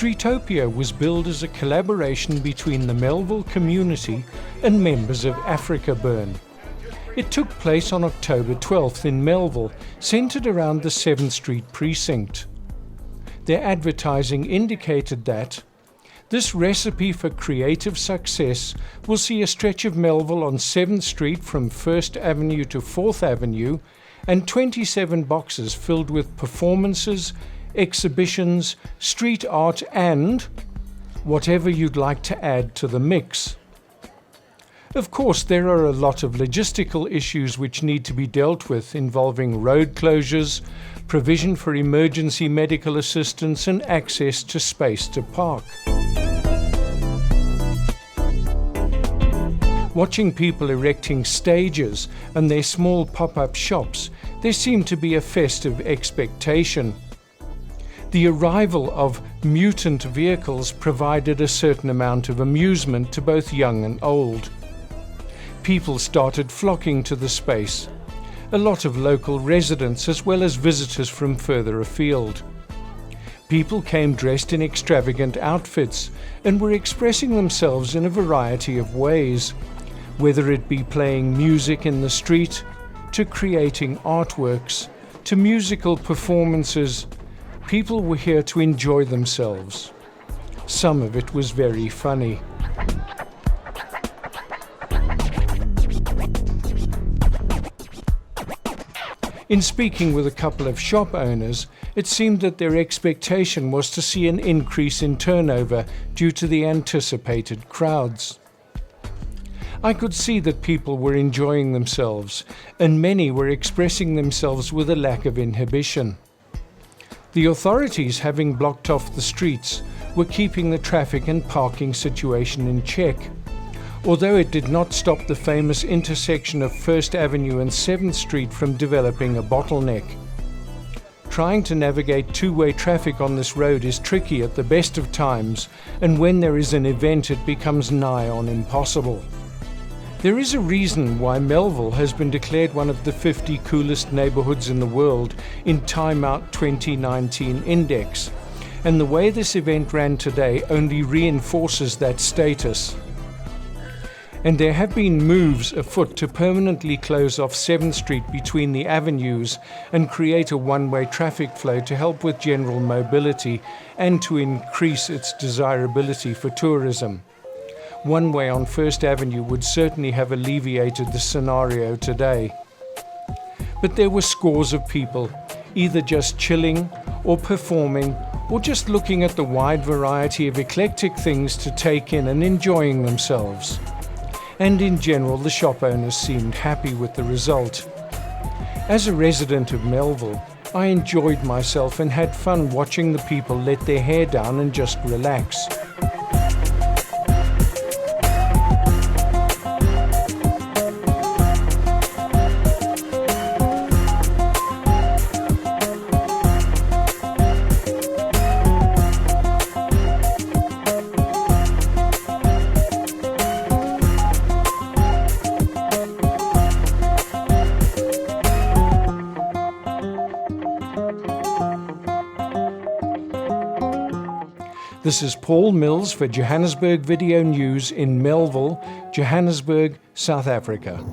Streetopia was billed as a collaboration between the Melville community and members of Africa Burn. It took place on October 12th in Melville, centered around the 7th Street precinct. Their advertising indicated that this recipe for creative success will see a stretch of Melville on 7th Street from 1st Avenue to 4th Avenue and 27 boxes filled with performances, exhibitions, street art and whatever you'd like to add to the mix. Of course, there are a lot of logistical issues which need to be dealt with, involving road closures, provision for emergency medical assistance and access to space to park. Watching people erecting stages and their small pop-up shops, there seemed to be a festive expectation. The arrival of mutant vehicles provided a certain amount of amusement to both young and old. People started flocking to the space, a lot of local residents as well as visitors from further afield. People came dressed in extravagant outfits and were expressing themselves in a variety of ways, whether it be playing music in the street, to creating artworks, to musical performances. People were here to enjoy themselves. Some of it was very funny. In speaking with a couple of shop owners, it seemed that their expectation was to see an increase in turnover due to the anticipated crowds. I could see that people were enjoying themselves, and many were expressing themselves with a lack of inhibition. The authorities, having blocked off the streets, were keeping the traffic and parking situation in check, although it did not stop the famous intersection of 1st Avenue and 7th Street from developing a bottleneck. Trying to navigate two-way traffic on this road is tricky at the best of times, and when there is an event it becomes nigh on impossible. There is a reason why Melville has been declared one of the 50 coolest neighborhoods in the world in Time Out 2019 Index, and the way this event ran today only reinforces that status. And there have been moves afoot to permanently close off 7th Street between the avenues and create a one-way traffic flow to help with general mobility and to increase its desirability for tourism. One way on 1st Avenue would certainly have alleviated the scenario today. But there were scores of people, either just chilling or performing or just looking at the wide variety of eclectic things to take in and enjoying themselves. And in general, the shop owners seemed happy with the result. As a resident of Melville, I enjoyed myself and had fun watching the people let their hair down and just relax. This is Paul Mills for Johannesburg Video News in Melville, Johannesburg, South Africa.